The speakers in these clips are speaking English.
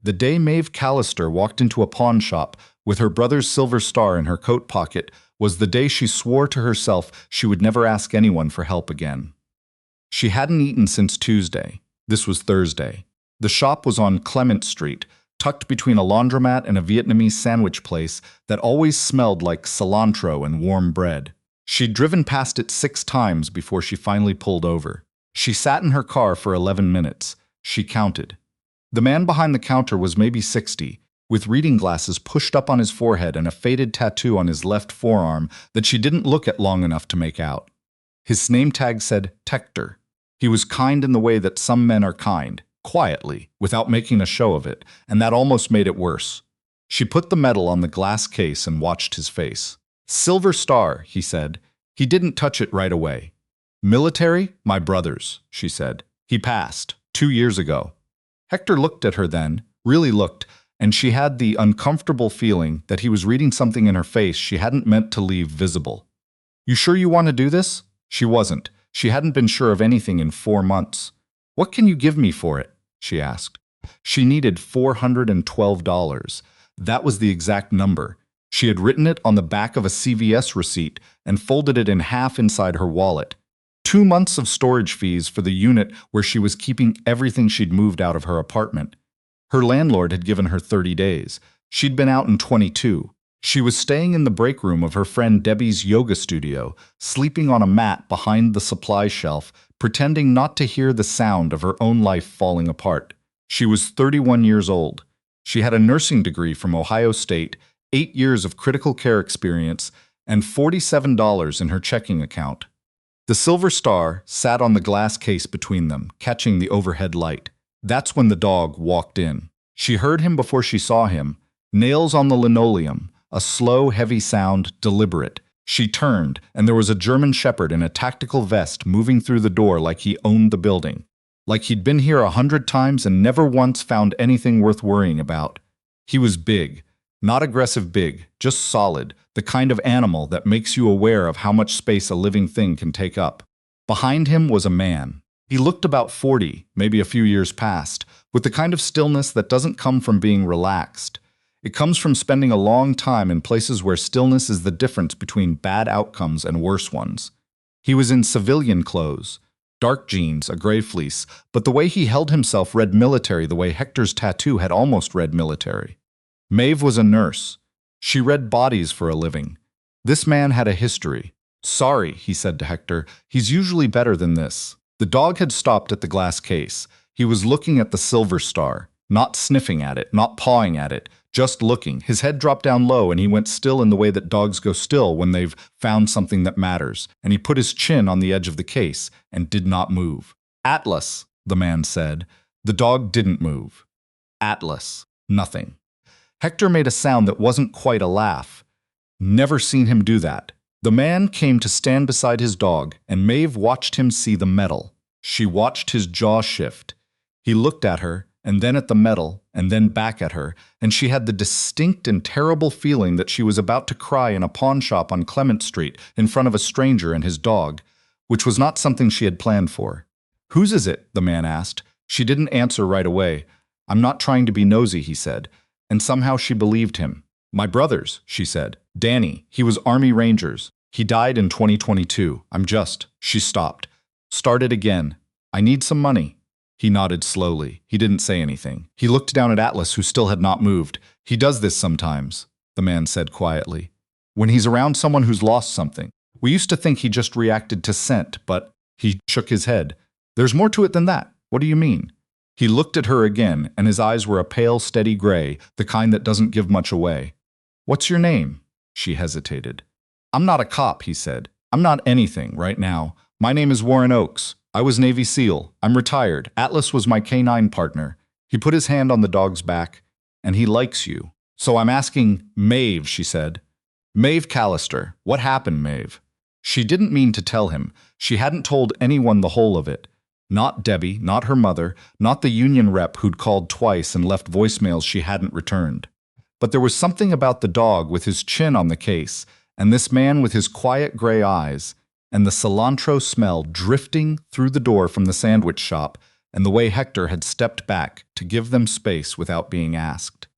The day Maeve Callister walked into a pawn shop with her brother's silver star in her coat pocket was the day she swore to herself she would never ask anyone for help again. She hadn't eaten since Tuesday. This was Thursday. The shop was on Clement Street, tucked between a laundromat and a Vietnamese sandwich place that always smelled like cilantro and warm bread. She'd driven past it 6 times before she finally pulled over. She sat in her car for 11 minutes. She counted. The man behind the counter was maybe 60, with reading glasses pushed up on his forehead and a faded tattoo on his left forearm that she didn't look at long enough to make out. His name tag said Tector. He was kind in the way that some men are kind, quietly, without making a show of it, and that almost made it worse. She put the medal on the glass case and watched his face. "Silver Star," he said. He didn't touch it right away. "Military? My brother's," she said. "He passed 2 years ago." Hector looked at her then, really looked, and she had the uncomfortable feeling that he was reading something in her face she hadn't meant to leave visible. "You sure you want to do this?" She wasn't. She hadn't been sure of anything in 4 months. "What can you give me for it?" she asked. She needed $412. That was the exact number. She had written it on the back of a CVS receipt and folded it in half inside her wallet. 2 months of storage fees for the unit where she was keeping everything she'd moved out of her apartment. Her landlord had given her 30 days. She'd been out in 22. She was staying in the break room of her friend Debbie's yoga studio, sleeping on a mat behind the supply shelf, pretending not to hear the sound of her own life falling apart. She was 31 years old. She had a nursing degree from Ohio State, 8 years of critical care experience, and $47 in her checking account. The Silver Star sat on the glass case between them, catching the overhead light. That's when the dog walked in. She heard him before she saw him. Nails on the linoleum, a slow, heavy sound, deliberate. She turned, and there was a German shepherd in a tactical vest moving through the door like he owned the building. Like he'd been here 100 times and never once found anything worth worrying about. He was big. Not aggressive big, just solid, the kind of animal that makes you aware of how much space a living thing can take up. Behind him was a man. He looked about 40, maybe a few years past, with the kind of stillness that doesn't come from being relaxed. It comes from spending a long time in places where stillness is the difference between bad outcomes and worse ones. He was in civilian clothes, dark jeans, a gray fleece, but the way he held himself read military the way Hector's tattoo had almost read military. Maeve was a nurse. She read bodies for a living. This man had a history. "Sorry," he said to Hector. "He's usually better than this." The dog had stopped at the glass case. He was looking at the Silver Star, not sniffing at it, not pawing at it, just looking. His head dropped down low and he went still in the way that dogs go still when they've found something that matters, and he put his chin on the edge of the case and did not move. "Atlas," the man said. The dog didn't move. Atlas. Nothing. Hector made a sound that wasn't quite a laugh. Never seen him do that. The man came to stand beside his dog, and Maeve watched him see the medal. She watched his jaw shift. He looked at her, and then at the medal, and then back at her, and she had the distinct and terrible feeling that she was about to cry in a pawn shop on Clement Street in front of a stranger and his dog, which was not something she had planned for. "Whose is it?" the man asked. She didn't answer right away. "I'm not trying to be nosy," he said. And somehow she believed him. "My brother's," she said. "Danny. He was Army Rangers. He died in 2022. She stopped. Started again. "I need some money." He nodded slowly. He didn't say anything. He looked down at Atlas, who still had not moved. "He does this sometimes," the man said quietly. "When he's around someone who's lost something. We used to think he just reacted to scent, but..." He shook his head. "There's more to it than that. What do you mean?" He looked at her again, and his eyes were a pale, steady gray, the kind that doesn't give much away. "What's your name?" She hesitated. "I'm not a cop," he said. "I'm not anything right now. My name is Warren Oakes. I was Navy SEAL. I'm retired. Atlas was my K-9 partner." He put his hand on the dog's back. "And he likes you. So I'm asking..." "Maeve," she said. "Maeve Callister. What happened, Maeve?" She didn't mean to tell him. She hadn't told anyone the whole of it. Not Debbie, not her mother, not the union rep who'd called twice and left voicemails she hadn't returned. But there was something about the dog with his chin on the case, and this man with his quiet gray eyes, and the cilantro smell drifting through the door from the sandwich shop and the way Hector had stepped back to give them space without being asked.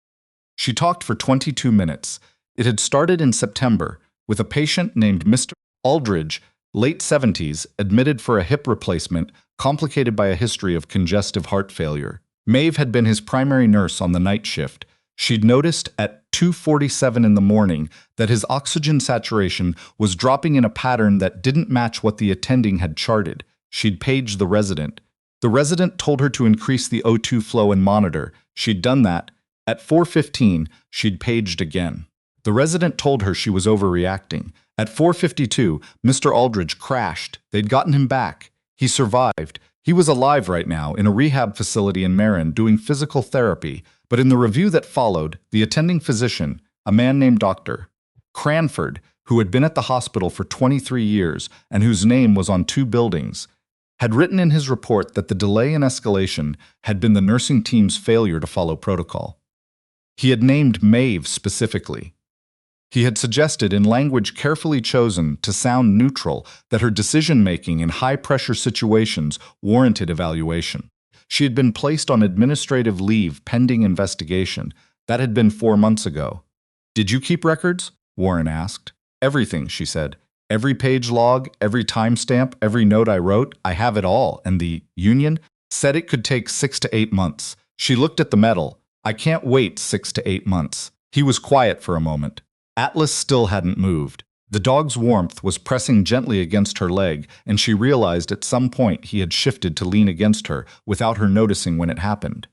She talked for 22 minutes. It had started in September, with a patient named Mr. Aldridge, late 70s, admitted for a hip replacement complicated by a history of congestive heart failure. Maeve had been his primary nurse on the night shift. She'd noticed at 2:47 in the morning that his oxygen saturation was dropping in a pattern that didn't match what the attending had charted. She'd paged the resident. The resident told her to increase the O2 flow and monitor. She'd done that. At 4:15, she'd paged again. The resident told her she was overreacting. At 4:52, Mr. Aldridge crashed. They'd gotten him back. He survived. He was alive right now in a rehab facility in Marin doing physical therapy. But in the review that followed, the attending physician, a man named Dr. Cranford, who had been at the hospital for 23 years and whose name was on 2 buildings, had written in his report that the delay in escalation had been the nursing team's failure to follow protocol. He had named Maeve specifically. He had suggested in language carefully chosen to sound neutral that her decision-making in high-pressure situations warranted evaluation. She had been placed on administrative leave pending investigation. That had been 4 months ago. "Did you keep records?" Warren asked. "Everything," she said. "Every page log, every timestamp, every note I wrote, I have it all." And the union said it could take 6 to 8 months. She looked at the medal. "I can't wait 6 to 8 months. He was quiet for a moment. Atlas still hadn't moved. The dog's warmth was pressing gently against her leg, and she realized at some point he had shifted to lean against her without her noticing when it happened.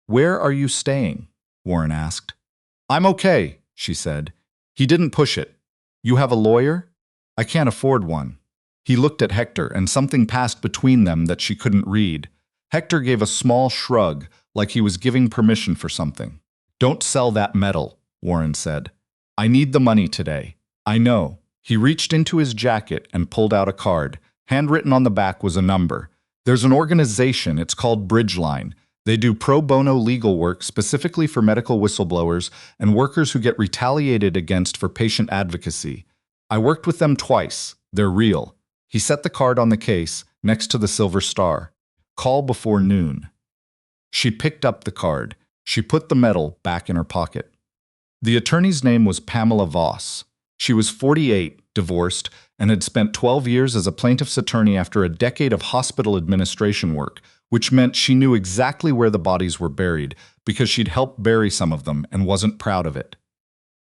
"Where are you staying?" Warren asked. "I'm okay," she said. He didn't push it. "You have a lawyer?" "I can't afford one." He looked at Hector, and something passed between them that she couldn't read. Hector gave a small shrug, like he was giving permission for something. "Don't sell that medal," Warren said. "I need the money today." "I know." He reached into his jacket and pulled out a card. Handwritten on the back was a number. "There's an organization, it's called Bridgeline. They do pro bono legal work specifically for medical whistleblowers and workers who get retaliated against for patient advocacy. I worked with them twice. They're real." He set the card on the case, next to the silver star. "Call before noon." She picked up the card. She put the medal back in her pocket. The attorney's name was Pamela Voss. She was 48, divorced, and had spent 12 years as a plaintiff's attorney after a decade of hospital administration work, which meant she knew exactly where the bodies were buried because she'd helped bury some of them and wasn't proud of it.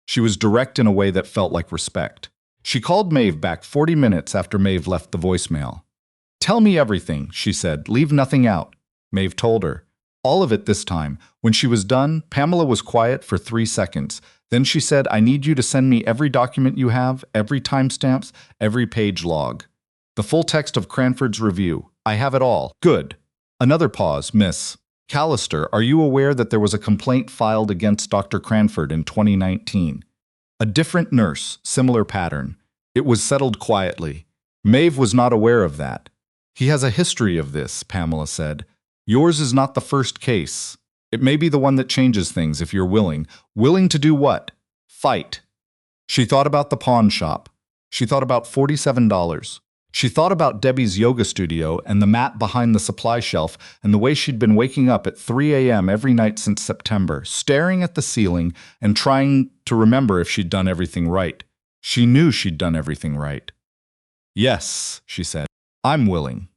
She was direct in a way that felt like respect. She called Maeve back 40 minutes after Maeve left the voicemail. "Tell me everything," she said. "Leave nothing out." Maeve told her. All of it this time. When she was done, Pamela was quiet for 3 seconds. Then she said, "I need you to send me every document you have, every timestamps, every page log. The full text of Cranford's review. I have it all." "Good." Another pause. "Miss Callister, are you aware that there was a complaint filed against Dr. Cranford in 2019? A different nurse, similar pattern. It was settled quietly." Maeve was not aware of that. "He has a history of this," Pamela said. "Yours is not the first case. It may be the one that changes things if you're willing." "Willing to do what?" "Fight." She thought about the pawn shop. She thought about $47. She thought about Debbie's yoga studio and the mat behind the supply shelf and the way she'd been waking up at 3 a.m. every night since September, staring at the ceiling and trying to remember if she'd done everything right. She knew she'd done everything right. "Yes," she said. "I'm willing."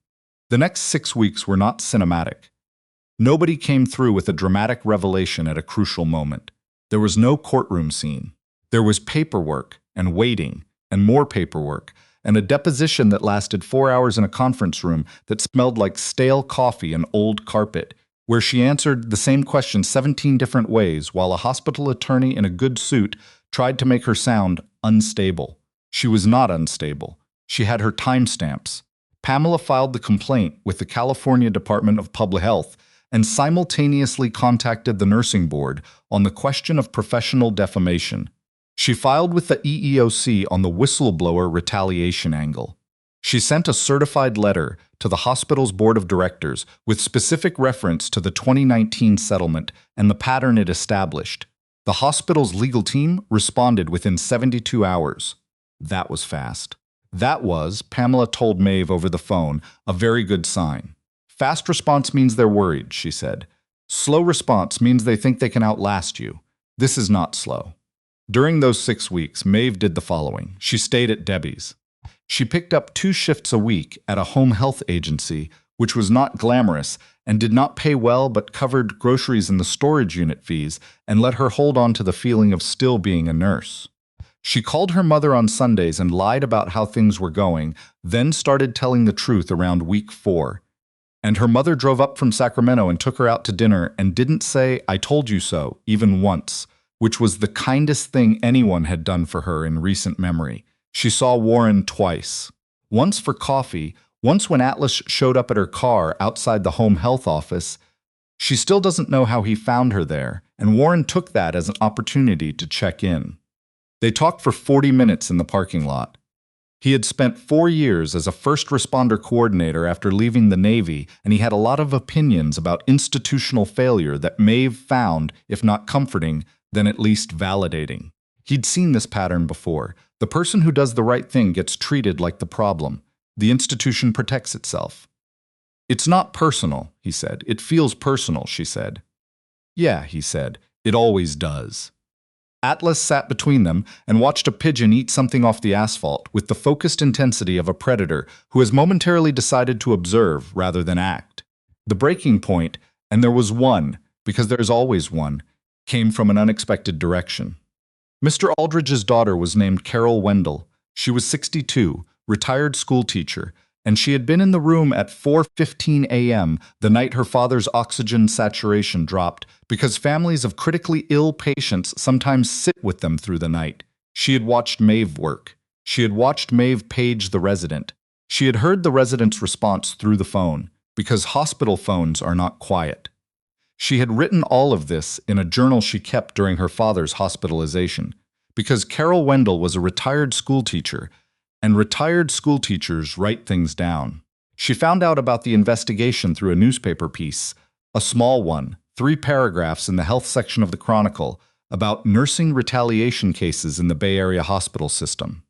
The next 6 weeks were not cinematic. Nobody came through with a dramatic revelation at a crucial moment. There was no courtroom scene. There was paperwork and waiting and more paperwork and a deposition that lasted 4 hours in a conference room that smelled like stale coffee and old carpet, where she answered the same question 17 different ways while a hospital attorney in a good suit tried to make her sound unstable. She was not unstable. She had her timestamps. Pamela filed the complaint with the California Department of Public Health and simultaneously contacted the nursing board on the question of professional defamation. She filed with the EEOC on the whistleblower retaliation angle. She sent a certified letter to the hospital's board of directors with specific reference to the 2019 settlement and the pattern it established. The hospital's legal team responded within 72 hours. That was fast. That was, Pamela told Maeve over the phone, a very good sign. Fast response means they're worried, she said. Slow response means they think they can outlast you. This is not slow. During those 6 weeks, Maeve did the following. She stayed at Debbie's. She picked up 2 shifts a week at a home health agency, which was not glamorous and did not pay well but covered groceries and the storage unit fees and let her hold on to the feeling of still being a nurse. She called her mother on Sundays and lied about how things were going, then started telling the truth around week 4. And her mother drove up from Sacramento and took her out to dinner and didn't say, "I told you so," even once, which was the kindest thing anyone had done for her in recent memory. She saw Warren twice. Once for coffee, once when Atlas showed up at her car outside the home health office. She still doesn't know how he found her there, and Warren took that as an opportunity to check in. They talked for 40 minutes in the parking lot. He had spent 4 years as a first responder coordinator after leaving the Navy, and he had a lot of opinions about institutional failure that Maeve found, if not comforting, then at least validating. He'd seen this pattern before. The person who does the right thing gets treated like the problem. The institution protects itself. "It's not personal," he said. "It feels personal," she said. "Yeah," he said. "It always does." Atlas sat between them and watched a pigeon eat something off the asphalt with the focused intensity of a predator who has momentarily decided to observe rather than act. The breaking point, and there was one, because there's always one, came from an unexpected direction. Mr. Aldridge's daughter was named Carol Wendell. She was 62, retired schoolteacher, and she had been in the room at 4:15 a.m. the night her father's oxygen saturation dropped, because families of critically ill patients sometimes sit with them through the night. She had watched Maeve work. She had watched Maeve page the resident. She had heard the resident's response through the phone, because hospital phones are not quiet. She had written all of this in a journal she kept during her father's hospitalization, because Carol Wendell was a retired schoolteacher, and retired schoolteachers write things down. She found out about the investigation through a newspaper piece, a small one, 3 paragraphs in the health section of the Chronicle, about nursing retaliation cases in the Bay Area hospital system.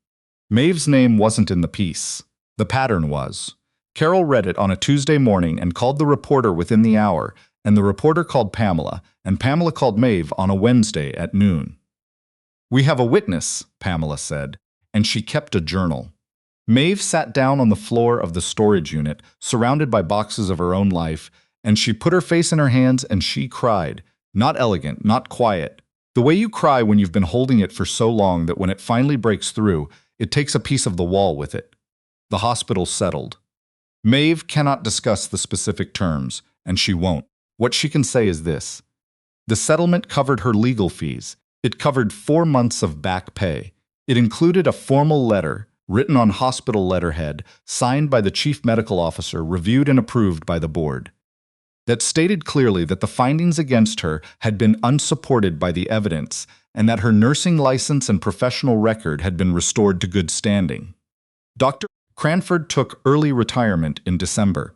Maeve's name wasn't in the piece. The pattern was. Carol read it on a Tuesday morning and called the reporter within the hour, and the reporter called Pamela, and Pamela called Maeve on a Wednesday at noon. "We have a witness," Pamela said, and she kept a journal. Maeve sat down on the floor of the storage unit, surrounded by boxes of her own life, and she put her face in her hands and she cried. Not elegant, not quiet. The way you cry when you've been holding it for so long that when it finally breaks through, it takes a piece of the wall with it. The hospital settled. Maeve cannot discuss the specific terms, and she won't. What she can say is this. The settlement covered her legal fees. It covered 4 months of back pay. It included a formal letter, written on hospital letterhead, signed by the chief medical officer, reviewed and approved by the board, that stated clearly that the findings against her had been unsupported by the evidence and that her nursing license and professional record had been restored to good standing. Dr. Cranford took early retirement in December.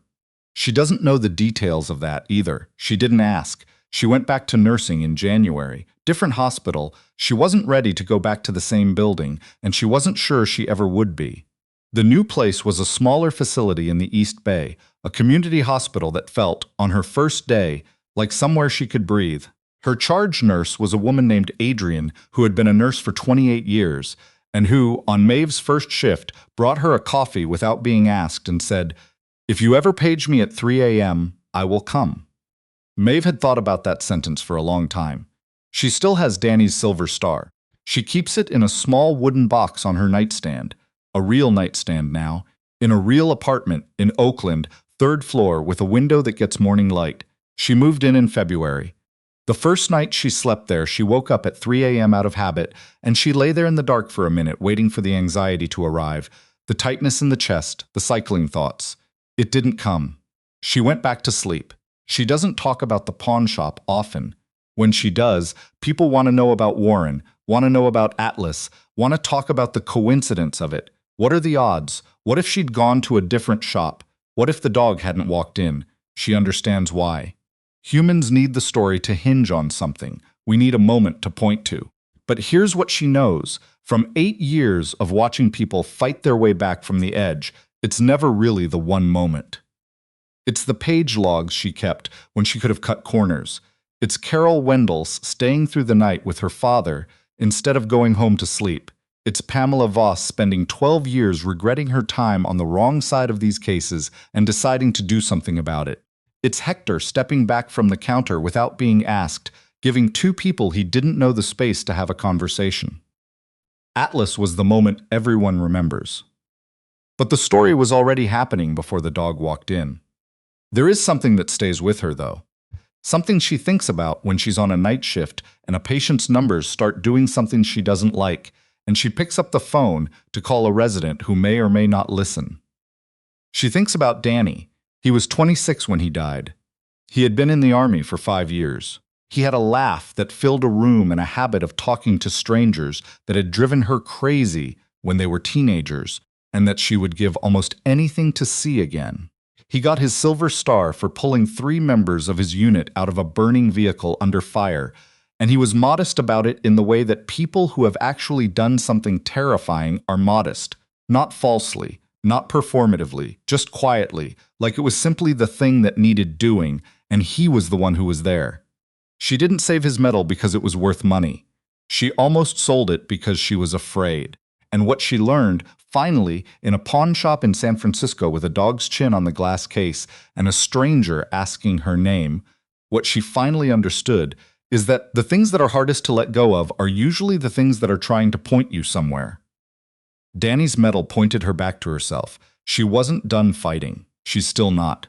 She doesn't know the details of that either. She didn't ask. She went back to nursing in January. Different hospital. She wasn't ready to go back to the same building, and she wasn't sure she ever would be. The new place was a smaller facility in the East Bay, a community hospital that felt, on her first day, like somewhere she could breathe. Her charge nurse was a woman named Adrian, who had been a nurse for 28 years, and who, on Maeve's first shift, brought her a coffee without being asked and said, "If you ever page me at 3 a.m., I will come." Maeve had thought about that sentence for a long time. She still has Danny's silver star. She keeps it in a small wooden box on her nightstand, a real nightstand now, in a real apartment in Oakland, 3rd floor with a window that gets morning light. She moved in February. The first night she slept there, she woke up at 3 a.m. out of habit, and she lay there in the dark for a minute, waiting for the anxiety to arrive, the tightness in the chest, the cycling thoughts. It didn't come. She went back to sleep. She doesn't talk about the pawn shop often. When she does, people want to know about Warren, want to know about Atlas, want to talk about the coincidence of it. What are the odds? What if she'd gone to a different shop? What if the dog hadn't walked in? She understands why. Humans need the story to hinge on something. We need a moment to point to. But here's what she knows. From 8 years of watching people fight their way back from the edge, it's never really the one moment. It's the page logs she kept when she could have cut corners. It's Carol Wendell's staying through the night with her father instead of going home to sleep. It's Pamela Voss spending 12 years regretting her time on the wrong side of these cases and deciding to do something about it. It's Hector stepping back from the counter without being asked, giving two people he didn't know the space to have a conversation. Atlas was the moment everyone remembers. But the story was already happening before the dog walked in. There is something that stays with her, though. Something she thinks about when she's on a night shift and a patient's numbers start doing something she doesn't like, and she picks up the phone to call a resident who may or may not listen. She thinks about Danny. He was 26 when he died. He had been in the army for 5 years. He had a laugh that filled a room and a habit of talking to strangers that had driven her crazy when they were teenagers, and that she would give almost anything to see again. He got his Silver Star for pulling 3 members of his unit out of a burning vehicle under fire, and he was modest about it in the way that people who have actually done something terrifying are modest, not falsely, not performatively, just quietly, like it was simply the thing that needed doing, and he was the one who was there. She didn't save his medal because it was worth money. She almost sold it because she was afraid. And what she learned, finally, in a pawn shop in San Francisco with a dog's chin on the glass case and a stranger asking her name, what she finally understood is that the things that are hardest to let go of are usually the things that are trying to point you somewhere. Danny's medal pointed her back to herself. She wasn't done fighting. She's still not.